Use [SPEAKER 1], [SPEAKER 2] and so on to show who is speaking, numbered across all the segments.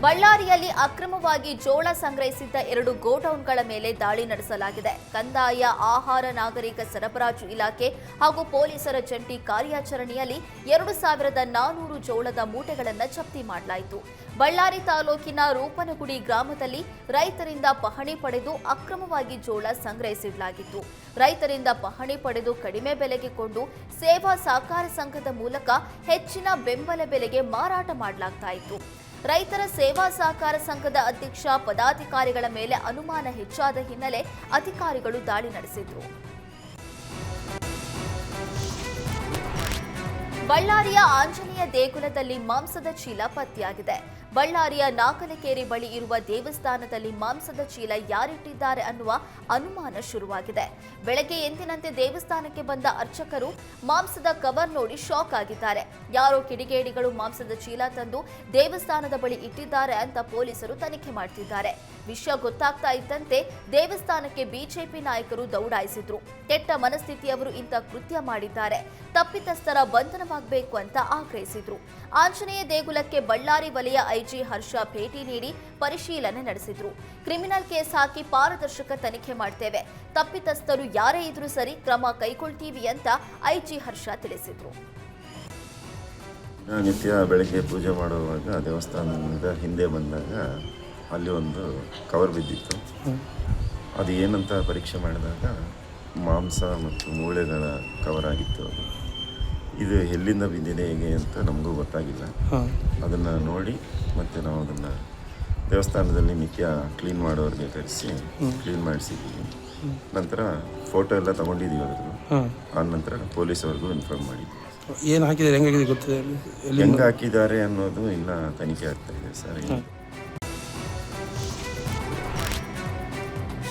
[SPEAKER 1] ಬಳ್ಳಾರಿಯಲ್ಲಿ ಅಕ್ರಮವಾಗಿ ಜೋಳ ಸಂಗ್ರಹಿಸಿದ್ದ 2 ಗೋಡೌನ್ಗಳ ಮೇಲೆ ದಾಳಿ ನಡೆಸಲಾಗಿದೆ. ಕಂದಾಯ, ಆಹಾರ, ನಾಗರಿಕ ಸರಬರಾಜು ಇಲಾಖೆ ಹಾಗೂ ಪೊಲೀಸರ ಜಂಟಿ ಕಾರ್ಯಾಚರಣೆಯಲ್ಲಿ 2400 ಜೋಳದ ಮೂಟೆಗಳನ್ನು ಜಪ್ತಿ ಮಾಡಲಾಯಿತು. ಬಳ್ಳಾರಿ ತಾಲೂಕಿನ ರೂಪನಗುಡಿ ಗ್ರಾಮದಲ್ಲಿ ರೈತರಿಂದ ಪಹಣಿ ಪಡೆದು ಅಕ್ರಮವಾಗಿ ಜೋಳ ಸಂಗ್ರಹಿಸಿಡಲಾಗಿತ್ತು. ರೈತರಿಂದ ಪಹಣಿ ಪಡೆದು ಕಡಿಮೆ ಬೆಲೆಗೆ ಕೊಂಡು ಸೇವಾ ಸಹಕಾರ ಸಂಘದ ಮೂಲಕ ಹೆಚ್ಚಿನ ಬೆಂಬಲ ಬೆಲೆಗೆ ಮಾರಾಟ ಮಾಡಲಾಗ್ತಾ ಇತ್ತು. ರೈತರ ಸೇವಾ ಸಹಕಾರ ಸಂಘದ ಅಧ್ಯಕ್ಷ ಪದಾಧಿಕಾರಿಗಳ ಮೇಲೆ ಅನುಮಾನ ಹೆಚ್ಚಾದ ಹಿನ್ನೆಲೆ ಅಧಿಕಾರಿಗಳು ದಾಳಿ ನಡೆಸಿದ್ರು. ಬಳ್ಳಾರಿಯ ಆಂಜನೇಯ ದೇಗುಲದಲ್ಲಿ ಮಾಂಸದ ಚೀಲ ಪತ್ತೆಯಾಗಿದೆ. ಬಳ್ಳಾರಿಯ ನಾಗಲಕೇರಿ ಬಳಿ ಇರುವ ದೇವಸ್ಥಾನದಲ್ಲಿ ಮಾಂಸದ ಚೀಲ ಯಾರಿಟ್ಟಿದ್ದಾರೆ ಅನ್ನುವ ಅನುಮಾನ ಶುರುವಾಗಿದೆ. ಬೆಳಗ್ಗೆ ಎಂದಿನಂತೆ ದೇವಸ್ಥಾನಕ್ಕೆ ಬಂದ ಅರ್ಚಕರು ಮಾಂಸದ ಕವರ್ ನೋಡಿ ಶಾಕ್ ಆಗಿದ್ದಾರೆ. ಯಾರೋ ಕಿಡಿಗೇಡಿಗಳು ಮಾಂಸದ ಚೀಲ ತಂದು ದೇವಸ್ಥಾನದ ಬಳಿ ಇಟ್ಟಿದ್ದಾರೆ ಅಂತ ಪೊಲೀಸರು ತನಿಖೆ ಮಾಡ್ತಿದ್ದಾರೆ. ವಿಷಯ ಗೊತ್ತಾಗ್ತಾ ಇದ್ದಂತೆ ದೇವಸ್ಥಾನಕ್ಕೆ ಬಿಜೆಪಿ ನಾಯಕರು ದೌಡಾಯಿಸಿದ್ರು. ಕೆಟ್ಟ ಮನಸ್ಥಿತಿಯವರು ಇಂಥ ಕೃತ್ಯ ಮಾಡಿದ್ದಾರೆ, ತಪ್ಪಿತಸ್ಥರ ಬಂಧನವಾಗಬೇಕು ಅಂತ ಆಗ್ರಹಿಸಿದ್ರು. ಆಂಜನೇಯ ದೇಗುಲಕ್ಕೆ ಬಳ್ಳಾರಿ ವಲಯ ಐಜಿ ಹರ್ಷ ಭೇಟಿ ನೀಡಿ ಪರಿಶೀಲನೆ ನಡೆಸಿದ್ರು. ಕ್ರಿಮಿನಲ್ ಕೇಸ್ ಹಾಕಿ ಪಾರದರ್ಶಕ ತನಿಖೆ ಮಾಡ್ತೇವೆ, ತಪ್ಪಿತಸ್ಥರು ಯಾರೇ ಇದ್ರೂ ಸರಿ ಕ್ರಮ ಕೈಗೊಳ್ತೀವಿ ಅಂತ ಐಜಿ ಹರ್ಷ ತಿಳಿಸಿದ್ರು.
[SPEAKER 2] ನಿತ್ಯ ಬೆಳಗ್ಗೆ ಪೂಜೆ ಮಾಡುವಾಗ ದೇವಸ್ಥಾನದಿಂದ ಹಿಂದೆ ಬಂದಾಗ ಅಲ್ಲಿ ಒಂದು ಕವರ್ ಬಿದ್ದಿತ್ತು. ಅದು ಏನಂತ ಪರೀಕ್ಷೆ ಮಾಡಿದಾಗ ಮಾಂಸ ಮತ್ತು ಮೂಳೆಗಳ ಕವರ್ ಆಗಿತ್ತು. ಇದು ಎಲ್ಲಿಂದ ಬಿದ್ದಿದೆ ಹೇಗೆ ಅಂತ ನಮಗೂ ಗೊತ್ತಾಗಿಲ್ಲ. ಅದನ್ನು ನೋಡಿ ಮತ್ತು ನಾವು ಅದನ್ನು ದೇವಸ್ಥಾನದಲ್ಲಿ ನಿತ್ಯ ಕ್ಲೀನ್ ಮಾಡೋರಿಗೆ ಕರೆಸಿ ಕ್ಲೀನ್ ಮಾಡಿಸಿದ್ದೀವಿ. ನಂತರ ಫೋಟೋ ಎಲ್ಲ ತೊಗೊಂಡಿದ್ದೀವಿ ಅದ್ರದ್ದು. ಆದ ನಂತರ ಪೊಲೀಸವ್ರಿಗೂ ಇನ್ಫಾರ್ಮ್ ಮಾಡಿದ್ವಿ.
[SPEAKER 3] ಏನು ಹಾಕಿದ್ದಾರೆ, ಹೆಂಗಾಗಿದೆ ಗೊತ್ತಿದೆ,
[SPEAKER 2] ಹೆಂಗೆ ಹಾಕಿದ್ದಾರೆ ಅನ್ನೋದು ಇನ್ನೂ ತನಿಖೆ ಆಗ್ತಾ ಇದೆ ಸರ್.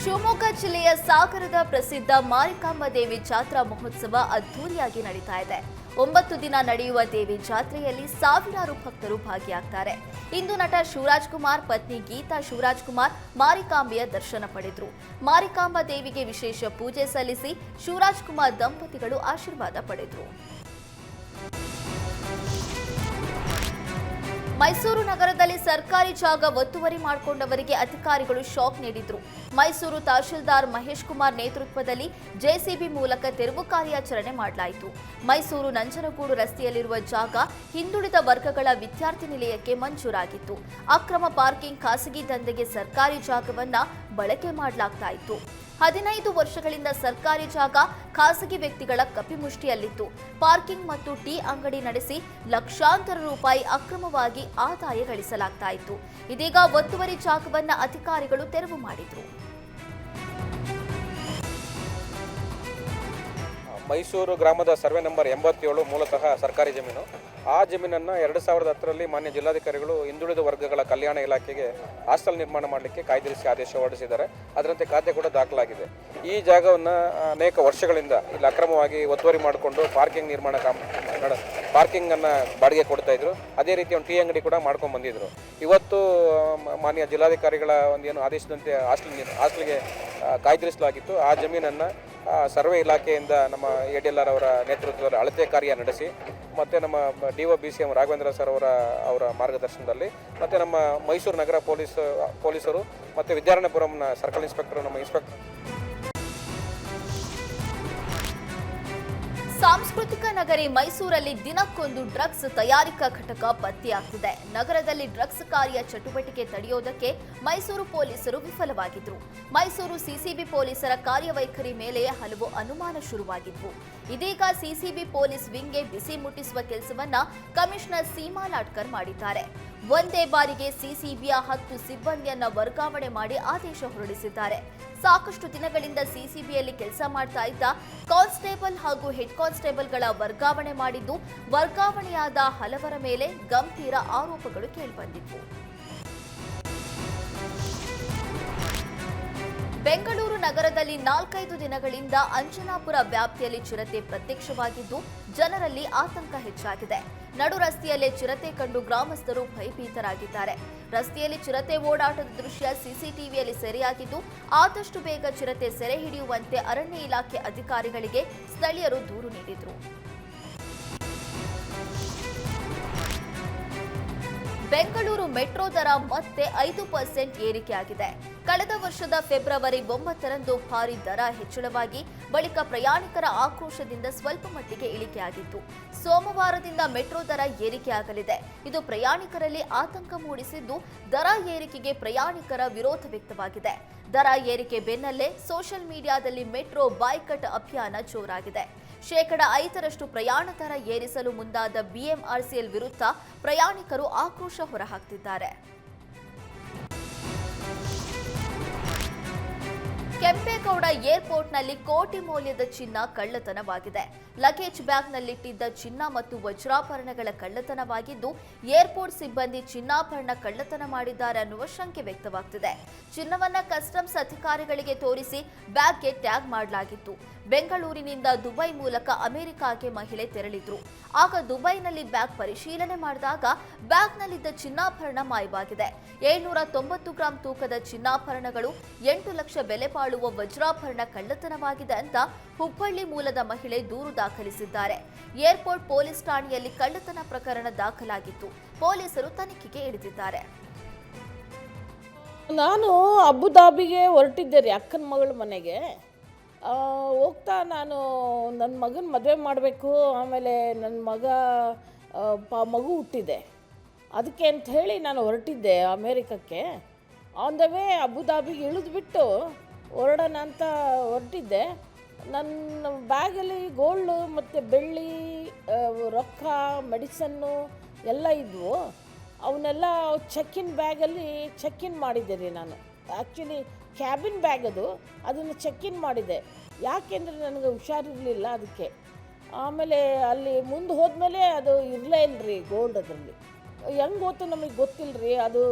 [SPEAKER 1] ಶಿವಮೊಗ್ಗ ಜಿಲ್ಲೆಯ ಸಾಗರದ ಪ್ರಸಿದ್ಧ ಮಾರಿಕಾಂಬಾ ದೇವಿ ಜಾತ್ರಾ ಮಹೋತ್ಸವ ಅದ್ದೂರಿಯಾಗಿ ನಡೀತಾ ಇದೆ. 9 ದಿನ ನಡೆಯುವ ದೇವಿ ಜಾತ್ರೆಯಲ್ಲಿ ಸಾವಿರಾರು ಭಕ್ತರು ಭಾಗಿಯಾಗ್ತಾರೆ. ಇಂದು ನಟ ಶಿವರಾಜ್ ಕುಮಾರ್ ಪತ್ನಿ ಗೀತಾ ಶಿವರಾಜ್ ಕುಮಾರ್ ಮಾರಿಕಾಂಬೆಯ ದರ್ಶನ ಪಡೆದರು. ಮಾರಿಕಾಂಬಾ ದೇವಿಗೆ ವಿಶೇಷ ಪೂಜೆ ಸಲ್ಲಿಸಿ ಶಿವರಾಜ್ ಕುಮಾರ್ ದಂಪತಿಗಳು ಆಶೀರ್ವಾದ ಪಡೆದರು. ಮೈಸೂರು ನಗರದಲ್ಲಿ ಸರ್ಕಾರಿ ಜಾಗ ಒತ್ತುವರಿ ಮಾಡಿಕೊಂಡವರಿಗೆ ಅಧಿಕಾರಿಗಳು ಶಾಕ್ ನೀಡಿದ್ರು. ಮೈಸೂರು ತಹಶೀಲ್ದಾರ್ ಮಹೇಶ್ ಕುಮಾರ್ ನೇತೃತ್ವದಲ್ಲಿ ಜೆಸಿಬಿ ಮೂಲಕ ತೆರವು ಕಾರ್ಯಾಚರಣೆ ಮಾಡಲಾಯಿತು. ಮೈಸೂರು ನಂಜನಗೂಡು ರಸ್ತೆಯಲ್ಲಿರುವ ಜಾಗ ಹಿಂದುಳಿದ ವರ್ಗಗಳ ವಿದ್ಯಾರ್ಥಿ ನಿಲಯಕ್ಕೆ ಮಂಜೂರಾಗಿತ್ತು. ಅಕ್ರಮ ಪಾರ್ಕಿಂಗ್, ಖಾಸಗಿ ದಂಧೆಗೆ ಸರ್ಕಾರಿ ಜಾಗವನ್ನ ಬಳಕೆ ಮಾಡಲಾಗ್ತಾ ಇತ್ತು. 15 ವರ್ಷಗಳಿಂದ ಸರ್ಕಾರಿ ಜಾಗ ಖಾಸಗಿ ವ್ಯಕ್ತಿಗಳ ಕಪಿಮುಷ್ಟಿಯಲ್ಲಿತ್ತು. ಪಾರ್ಕಿಂಗ್ ಮತ್ತು ಟೀ ಅಂಗಡಿ ನಡೆಸಿ ಲಕ್ಷಾಂತರ ರೂಪಾಯಿ ಅಕ್ರಮವಾಗಿ ಆದಾಯ ಗಳಿಸಲಾಗ್ತಾ ಇತ್ತು. ಇದೀಗ ಒತ್ತುವರಿ ಜಾಗವನ್ನ ಅಧಿಕಾರಿಗಳು ತೆರವು ಮಾಡಿದ್ರು.
[SPEAKER 4] ಮೈಸೂರು ಗ್ರಾಮದ ಸರ್ವೆ ನಂಬರ್ 87 ಮೂಲತಃ ಸರ್ಕಾರಿ ಜಮೀನು. ಆ ಜಮೀನನ್ನು 2010ರಲ್ಲಿ ಮಾನ್ಯ ಜಿಲ್ಲಾಧಿಕಾರಿಗಳು ಹಿಂದುಳಿದ ವರ್ಗಗಳ ಕಲ್ಯಾಣ ಇಲಾಖೆಗೆ ಹಾಸ್ಟೆಲ್ ನಿರ್ಮಾಣ ಮಾಡಲಿಕ್ಕೆ ಕಾಯ್ದಿರಿಸಿ ಆದೇಶ ಹೊರಡಿಸಿದ್ದಾರೆ. ಅದರಂತೆ ಖಾತೆ ಕೂಡ ದಾಖಲಾಗಿದೆ. ಈ ಜಾಗವನ್ನು ಅನೇಕ ವರ್ಷಗಳಿಂದ ಇಲ್ಲಿ ಅಕ್ರಮವಾಗಿ ಒತ್ತುವರಿ ಮಾಡಿಕೊಂಡು ಪಾರ್ಕಿಂಗನ್ನು ಬಾಡಿಗೆ ಕೊಡ್ತಾ ಇದ್ರು. ಅದೇ ರೀತಿ ಒಂದು ಟೀ ಅಂಗಡಿ ಕೂಡ ಮಾಡ್ಕೊಂಡು ಬಂದಿದ್ರು. ಇವತ್ತು ಮಾನ್ಯ ಜಿಲ್ಲಾಧಿಕಾರಿಗಳ ಒಂದೇನು ಆದೇಶದಂತೆ ಹಾಸ್ಟೆಲ್ಗೆ ಕಾಯ್ದಿರಿಸಲಾಗಿತ್ತು. ಆ ಜಮೀನನ್ನು ಸರ್ವೆ ಇಲಾಖೆಯಿಂದ ನಮ್ಮ ADLR ಅವರ ನೇತೃತ್ವದಲ್ಲಿ ಅಳತೆ ಕಾರ್ಯ ನಡೆಸಿ ಮತ್ತು ನಮ್ಮ DO BCM ರಾಘವೇಂದ್ರ ಸರ್ ಅವರ ಮಾರ್ಗದರ್ಶನದಲ್ಲಿ ಮತ್ತು ನಮ್ಮ ಮೈಸೂರು ನಗರ ಪೊಲೀಸರು ಮತ್ತು ವಿದ್ಯಾರಣ್ಯಪುರಂನ ಸರ್ಕಲ್ ಇನ್ಸ್ಪೆಕ್ಟರ್ ನಮ್ಮ ಇನ್ಸ್ಪೆಕ್ಟರ್.
[SPEAKER 1] ಸಾಂಸ್ಕೃತಿಕ ನಗರಿ ಮೈಸೂರಲ್ಲಿ ದಿನಕ್ಕೊಂದು ಡ್ರಗ್ಸ್ ತಯಾರಿಕಾ ಘಟಕ ಪತ್ತೆಯಾಗ್ತಿದೆ. ನಗರದಲ್ಲಿ ಡ್ರಗ್ಸ್ ಕಾರ್ಯ ಚಟುವಟಿಕೆ ತಡೆಯೋದಕ್ಕೆ ಮೈಸೂರು ಪೊಲೀಸರು ವಿಫಲವಾಗಿದ್ರು. ಮೈಸೂರು ಸಿಸಿಬಿ ಪೊಲೀಸರ ಕಾರ್ಯವೈಖರಿ ಮೇಲೆ ಹಲವು ಅನುಮಾನ ಶುರುವಾಗಿದ್ವು. ಇದೀಗ ಸಿಸಿಬಿ ಪೊಲೀಸ್ ವಿಂಗ್ಗೆ ಬಿಸಿ ಮುಟ್ಟಿಸುವ ಕೆಲಸವನ್ನ ಕಮಿಷನರ್ ಸೀಮಾ ಲಾಟ್ಕರ್ ಮಾಡಿದ್ದಾರೆ. ಒಂದೇ ಬಾರಿಗೆ ಸಿಸಿಬಿಯ 10 ಸಿಬ್ಬಂದಿಯನ್ನ ವರ್ಗಾವಣೆ ಮಾಡಿ ಆದೇಶ ಹೊರಡಿಸಿದ್ದಾರೆ. ಸಾಕಷ್ಟು ದಿನಗಳಿಂದ ಸಿಸಿಬಿಯಲ್ಲಿ ಕೆಲಸ ಮಾಡ್ತಾ ಇದ್ದ ಕಾನ್ಸ್ಟೇಬಲ್ ಹಾಗೂ ಹೆಡ್ ಕಾನ್ಸ್ಟೇಬಲ್ಗಳ ವರ್ಗಾವಣೆ ಮಾಡಿದ್ದು, ವರ್ಗಾವಣೆಯಾದ ಹಲವರ ಮೇಲೆ ಗಂಭೀರ ಆರೋಪಗಳು ಕೇಳಿಬಂದಿದ್ವು. ಬೆಂಗಳೂರು ನಗರದಲ್ಲಿ 4-5 ದಿನಗಳಿಂದ ಅಂಜನಾಪುರ ವ್ಯಾಪ್ತಿಯಲ್ಲಿ ಚಿರತೆ ಪ್ರತ್ಯಕ್ಷವಾಗಿದ್ದು ಜನರಲ್ಲಿ ಆತಂಕ ಹೆಚ್ಚಾಗಿದೆ. ನಡು ರಸ್ತೆಯಲ್ಲೇ ಚಿರತೆ ಕಂಡು ಗ್ರಾಮಸ್ಥರು ಭಯಭೀತರಾಗಿದ್ದಾರೆ. ರಸ್ತೆಯಲ್ಲಿ ಚಿರತೆ ಓಡಾಟದ ದೃಶ್ಯ ಸಿಸಿಟಿವಿಯಲ್ಲಿ ಸೆರೆಯಾಗಿದ್ದು ಆದಷ್ಟು ಬೇಗ ಚಿರತೆ ಸೆರೆ ಹಿಡಿಯುವಂತೆ ಅರಣ್ಯ ಇಲಾಖೆ ಅಧಿಕಾರಿಗಳಿಗೆ ಸ್ಥಳೀಯರು ದೂರು ನೀಡಿದರು. ಬೆಂಗಳೂರು ಮೆಟ್ರೋ ದರ ಮತ್ತೆ 5% ಏರಿಕೆಯಾಗಿದೆ. ಕಳೆದ ವರ್ಷದ ಫೆಬ್ರವರಿ 9ರಂದು ಭಾರಿ ದರ ಹೆಚ್ಚಳವಾಗಿ ಬಳಿಕ ಪ್ರಯಾಣಿಕರ ಆಕ್ರೋಶದಿಂದ ಸ್ವಲ್ಪ ಮಟ್ಟಿಗೆ ಇಳಿಕೆಯಾಗಿತ್ತು. ಸೋಮವಾರದಿಂದ ಮೆಟ್ರೋ ದರ ಏರಿಕೆಯಾಗಲಿದೆ. ಇದು ಪ್ರಯಾಣಿಕರಲ್ಲಿ ಆತಂಕ ಮೂಡಿಸಿದ್ದು, ದರ ಏರಿಕೆಗೆ ಪ್ರಯಾಣಿಕರ ವಿರೋಧ ವ್ಯಕ್ತವಾಗಿದೆ. ದರ ಏರಿಕೆ ಬೆನ್ನಲ್ಲೇ ಸೋಷಿಯಲ್ ಮೀಡಿಯಾದಲ್ಲಿ ಮೆಟ್ರೋ ಬಾಯ್ಕಟ್ ಅಭಿಯಾನ ಜೋರಾಗಿದೆ. 5% ಪ್ರಯಾಣ ದರ ಏರಿಸಲು ಮುಂದಾದ ಬಿಎಂಆರ್ಸಿಎಲ್ ವಿರುದ್ಧ ಪ್ರಯಾಣಿಕರು ಆಕ್ರೋಶ ಹೊರಹಾಕ್ತಿದ್ದಾರೆ. ಕೆಂಪೇಗೌಡ ಏರ್ಪೋರ್ಟ್ನಲ್ಲಿ ಕೋಟಿ ಮೌಲ್ಯದ ಚಿನ್ನ ಕಳ್ಳತನವಾಗಿದೆ. ಲಗೇಜ್ ಬ್ಯಾಗ್ನಲ್ಲಿಟ್ಟಿದ್ದ ಚಿನ್ನ ಮತ್ತು ವಜ್ರಾಭರಣಗಳ ಕಳ್ಳತನವಾಗಿದ್ದು, ಏರ್ಪೋರ್ಟ್ ಸಿಬ್ಬಂದಿ ಚಿನ್ನಾಭರಣ ಕಳ್ಳತನ ಮಾಡಿದ್ದಾರೆ ಅನ್ನುವ ಶಂಕೆ ವ್ಯಕ್ತವಾಗ್ತಿದೆ. ಚಿನ್ನವನ್ನ ಕಸ್ಟಮ್ಸ್ ಅಧಿಕಾರಿಗಳಿಗೆ ತೋರಿಸಿ ಬ್ಯಾಗ್ಗೆ ಟ್ಯಾಗ್ ಮಾಡಲಾಗಿತ್ತು. ಬೆಂಗಳೂರಿನಿಂದ ದುಬೈ ಮೂಲಕ ಅಮೆರಿಕಾಗೆ ಮಹಿಳೆ ತೆರಳಿದ್ರು. ಆಗ ದುಬೈನಲ್ಲಿ ಬ್ಯಾಗ್ ಪರಿಶೀಲನೆ ಮಾಡಿದಾಗ ಬ್ಯಾಗ್ನಲ್ಲಿದ್ದ ಚಿನ್ನಾಭರಣ ಮಾಯವಾಗಿದೆ. 790 ಗ್ರಾಂ ತೂಕದ ಚಿನ್ನಾಭರಣಗಳು, 8 ಲಕ್ಷ ಬೆಲೆ ಬಾಳುವ ವಜ್ರಾಭರಣ ಕಳ್ಳತನವಾಗಿದೆ ಅಂತ ಹುಬ್ಬಳ್ಳಿ ಮೂಲದ ಮಹಿಳೆ ದೂರು ದಾಖಲಿಸಿದ್ದಾರೆ. ಏರ್ಪೋರ್ಟ್ ಪೊಲೀಸ್ ಠಾಣೆಯಲ್ಲಿ ಕಳ್ಳತನ ಪ್ರಕರಣ ದಾಖಲಾಗಿತ್ತು. ಪೊಲೀಸರು ತನಿಖೆಗೆ ಇಳಿದಿದ್ದಾರೆ.
[SPEAKER 5] ನಾನು ಅಬುದಾಬಿಗೆ ಹೊರಟಿದ್ದೆ ರೀ, ಅಕ್ಕನ ಮಗಳ ಮನೆಗೆ ಹೋಗ್ತಾ ನಾನು ನನ್ನ ಮಗನ ಮದುವೆ ಮಾಡಬೇಕು, ಆಮೇಲೆ ನನ್ನ ಮಗು ಹುಟ್ಟಿದೆ, ಅದಕ್ಕೆ ಅಂತ ಹೇಳಿ ನಾನು ಹೊರಟಿದ್ದೆ ಅಮೇರಿಕಕ್ಕೆ. ಆನ್ ದ ವೇ ಅಬುದಾಬಿಗೆ ಇಳಿದ್ಬಿಟ್ಟು ಹೊರಡೋಣ ಅಂತ ಹೊರಟಿದ್ದೆ. ನನ್ನ ಬ್ಯಾಗಲ್ಲಿ ಗೋಲ್ಡು ಮತ್ತು ಬೆಳ್ಳಿ, ರೊಕ್ಕ, ಮೆಡಿಸನ್ನು ಎಲ್ಲ ಇದ್ವು. ಅವನ್ನೆಲ್ಲ ಚೆಕ್ಕಿನ್ ಬ್ಯಾಗಲ್ಲಿ ಚೆಕ್ಕಿನ್ ಮಾಡಿದ್ದೆ ರೀ ನಾನು. ಆ್ಯಕ್ಚುಲಿ ಕ್ಯಾಬಿನ್ ಬ್ಯಾಗ್ ಅದನ್ನು ಚೆಕ್ಕಿನ್ ಮಾಡಿದೆ. ಯಾಕೆಂದರೆ ನನಗೆ ಹುಷಾರಿರಲಿಲ್ಲ ಅದಕ್ಕೆ. ಆಮೇಲೆ ಅಲ್ಲಿ ಮುಂದೆ ಹೋದ್ಮೇಲೆ ಅದು ಇರಲೇ ಇಲ್ಲ ರೀ ಗೋಲ್ಡ್. ಅದರಲ್ಲಿ ಹೆಂಗೆ ಗೊತ್ತು ನಮಗೆ ಗೊತ್ತಿಲ್ಲ ರೀ ಅದು.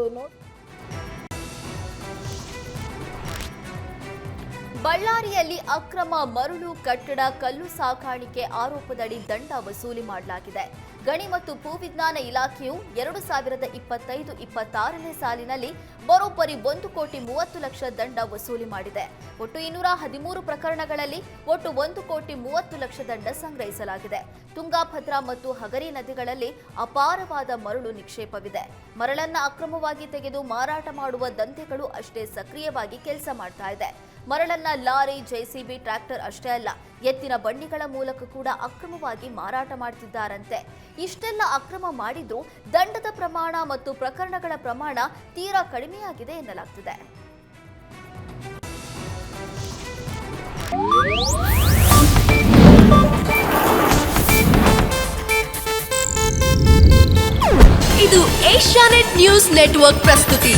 [SPEAKER 1] ಬಳ್ಳಾರಿಯಲ್ಲಿ ಅಕ್ರಮ ಮರಳು ಕಟ್ಟಡ ಕಲ್ಲು ಸಾಗಾಣಿಕೆ ಆರೋಪದಡಿ ದಂಡ ವಸೂಲಿ ಮಾಡಲಾಗಿದೆ. ಗಣಿ ಮತ್ತು ಭೂವಿಜ್ಞಾನ ಇಲಾಖೆಯು 2025-26ನೇ ಸಾಲಿನಲ್ಲಿ ಬರೋಬ್ಬರಿ 1,30,00,000 ದಂಡ ವಸೂಲಿ ಮಾಡಿದೆ. ಒಟ್ಟು 213 ಪ್ರಕರಣಗಳಲ್ಲಿ ಒಟ್ಟು 1,30,00,000 ದಂಡ ಸಂಗ್ರಹಿಸಲಾಗಿದೆ. ತುಂಗಾಭದ್ರಾ ಮತ್ತು ಹಗರಿ ನದಿಗಳಲ್ಲಿ ಅಪಾರವಾದ ಮರಳು ನಿಕ್ಷೇಪವಿದೆ. ಮರಳನ್ನ ಅಕ್ರಮವಾಗಿ ತೆಗೆದು ಮಾರಾಟ ಮಾಡುವ ದಂಧೆಗಳು ಅಷ್ಟೇ ಸಕ್ರಿಯವಾಗಿ ಕೆಲಸ ಮಾಡ್ತಾ ಇದೆ. ಮರಳನ್ನ ಲಾರಿ, ಜೆಸಿಬಿ, ಟ್ರ್ಯಾಕ್ಟರ್ ಅಷ್ಟೇ ಅಲ್ಲ, ಎತ್ತಿನ ಬಂಡಿಗಳ ಮೂಲಕ ಕೂಡ ಅಕ್ರಮವಾಗಿ ಮಾರಾಟ ಮಾಡ್ತಿದ್ದಾರಂತೆ. ಇಷ್ಟೆಲ್ಲ ಅಕ್ರಮ ಮಾಡಿದ್ರೂ ದಂಡದ ಪ್ರಮಾಣ ಮತ್ತು ಪ್ರಕರಣಗಳ ಪ್ರಮಾಣ ತೀರಾ ಕಡಿಮೆಯಾಗಿದೆ ಎನ್ನಲಾಗ್ತಿದೆ.
[SPEAKER 6] ಇದು ಏಷ್ಯಾನೆಟ್ ನ್ಯೂಸ್ ನೆಟ್ವರ್ಕ್ ಪ್ರಸ್ತುತಿ.